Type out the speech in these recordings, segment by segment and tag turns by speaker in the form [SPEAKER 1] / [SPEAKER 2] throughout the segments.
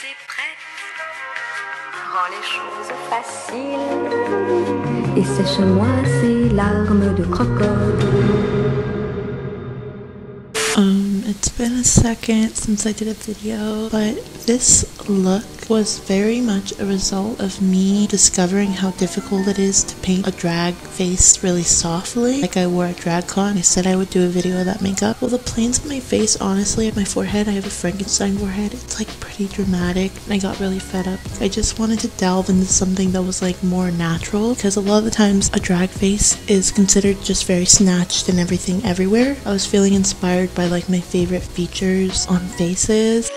[SPEAKER 1] es prête. Rends les choses faciles
[SPEAKER 2] et sèche-moi ces larmes de crocodile.
[SPEAKER 3] It's been a second since I did a video, but this look was very much a result of me discovering how difficult it is to paint a drag face really softly. Like I wore a drag con, I said I would do a video of that makeup. Well, the planes on my face, honestly, at my forehead, I have a Frankenstein forehead. It's like pretty dramatic, and I got really fed up. I just wanted to delve into something that was like more natural, because a lot of the times a drag face is considered just very snatched and everything everywhere. I was feeling inspired by like my favorite features on faces.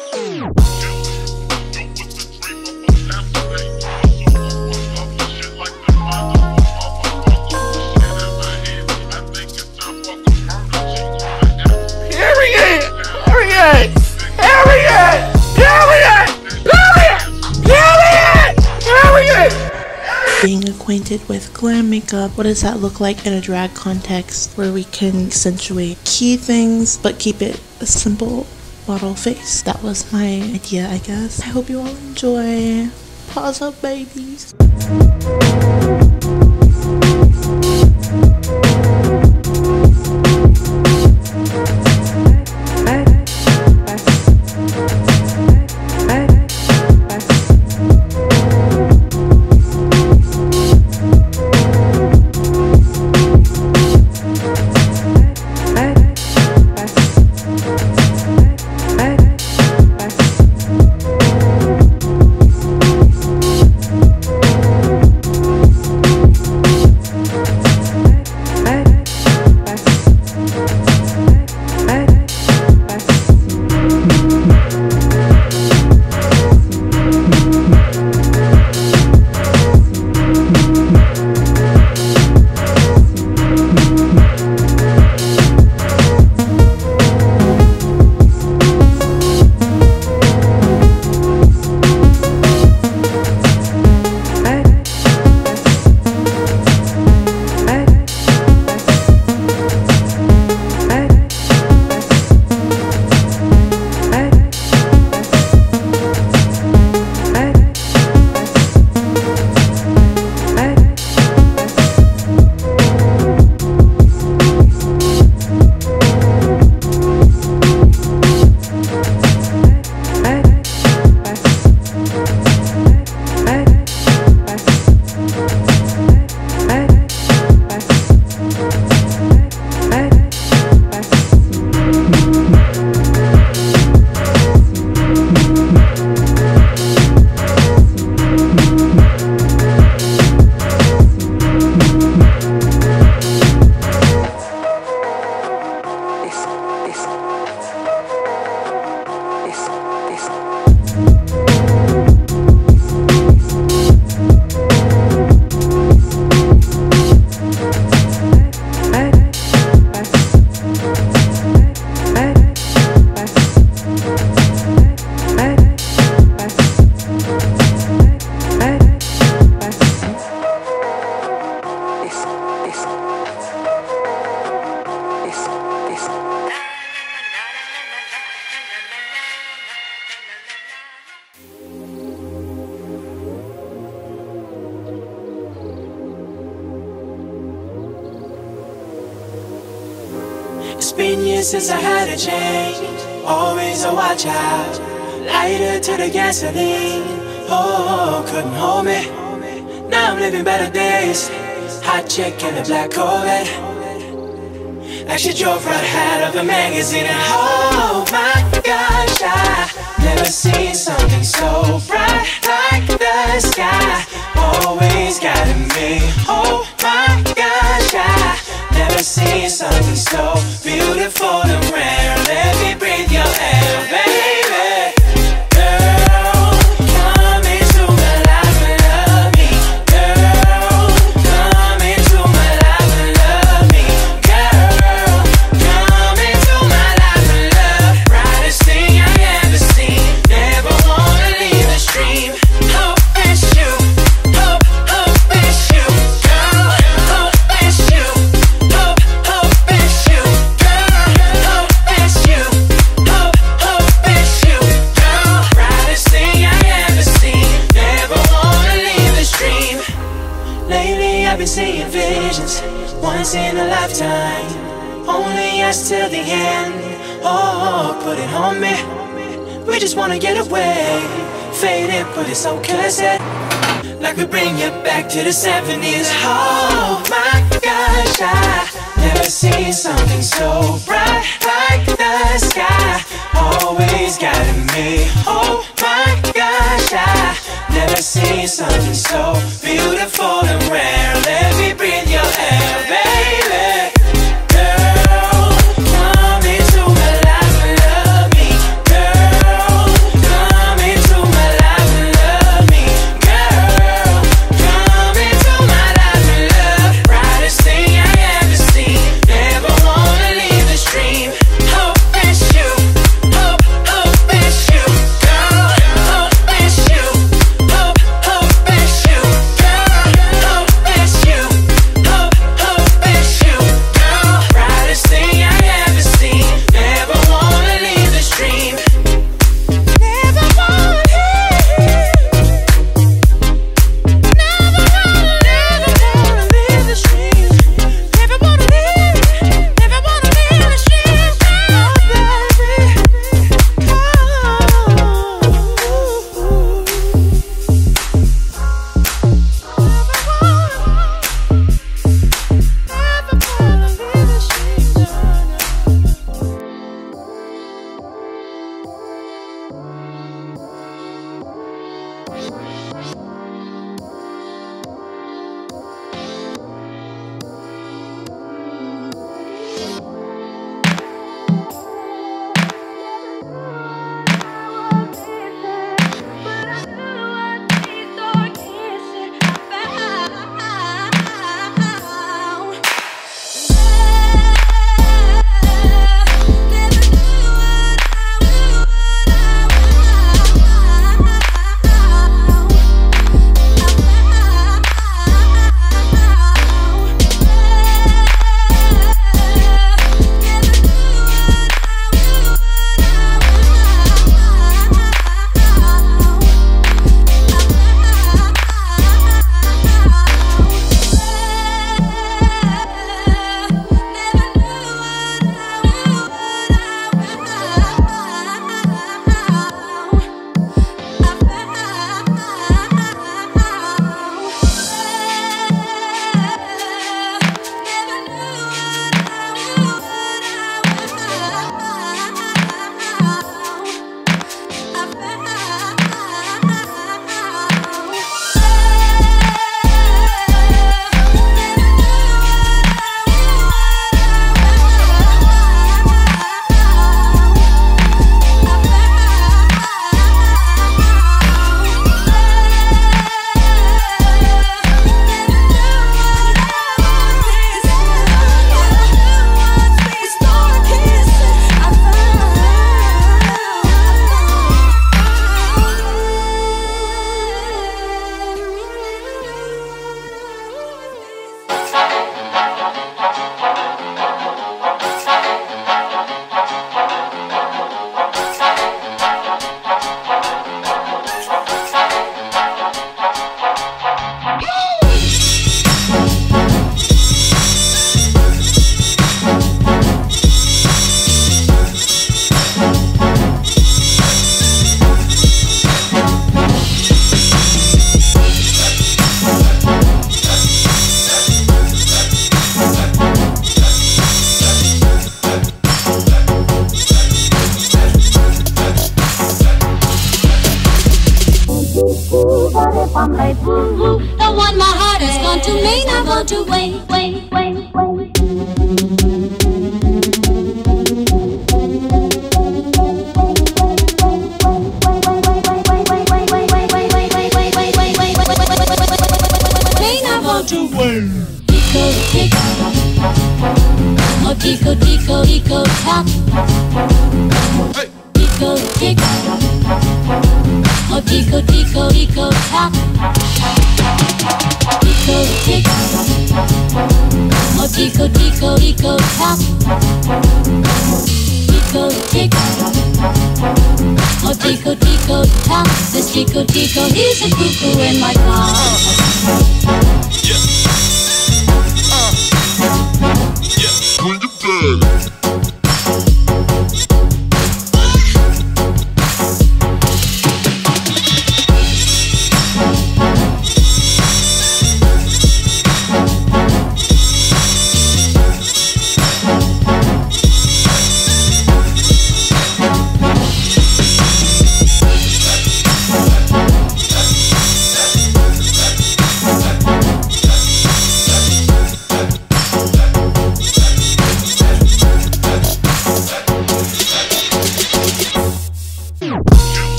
[SPEAKER 3] Being acquainted with glam makeup, what does that look like in a drag context where we can accentuate key things but keep it a simple model face? That was my idea, I guess. I hope you all enjoy. Pause up, babies.
[SPEAKER 4] It's been years since I had a change. Always a watch out. Lighter to the gasoline. Oh, couldn't hold me. Now I'm living better days. Hot chick in a black Corvette. Like she drove right out of a magazine. And oh my gosh, I never seen something so bright like the sky. Always guiding me. Oh my gosh, I never seen something so beautiful and rare. Let me breathe your air, baby. Girl, come into my life and love me. Girl, come into my life and love me. Girl, come into my life and love. Bright once in a lifetime. Only us till the end. Oh, put it on me. We just wanna get away. Faded, but it's okay. Like we bring you back to the 70s. Oh my gosh, I never seen something so bright like the sky. Always guiding me. Oh my gosh, I never seen something so beautiful and rare. Let me breathe your air, baby. Girl, come into my life and love me. Girl, come into my life and love me. Girl, come into my life and love. Brightest thing I ever seen. Never wanna leave the stream. Hope it's you. Hope it's you. Girl, hope it's you. Hope it's you. Girl, hope it's you. Hope it's you. Girl, brightest thing I ever seen. Never wanna leave the stream. Never wanna leave. Never wanna leave the stream. Never wanna leave. Never wanna leave the stream. Oh, baby.
[SPEAKER 5] The one my heart has gone to mean I want to wait. Tico, tico, tico, tock. Tico, tick. Oh, tico, tico, tico, tock. Tico, tick. Oh, tico, tico, tico, tock. Tico, tick. Oh, tico, tico, tock. This tico, tico, he's a cuckoo in my car.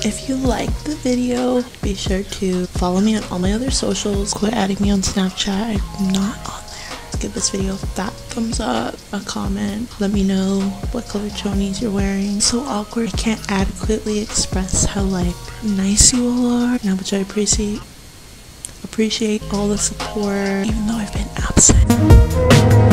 [SPEAKER 3] If you liked the video, be sure to follow me on all my other socials. Quit adding me on Snapchat. I'm not on there. Give this video a fat thumbs up, a comment. Let me know what color chonies you're wearing. So awkward. I can't adequately express how like nice you all are and how much I appreciate all the support even though I've been absent.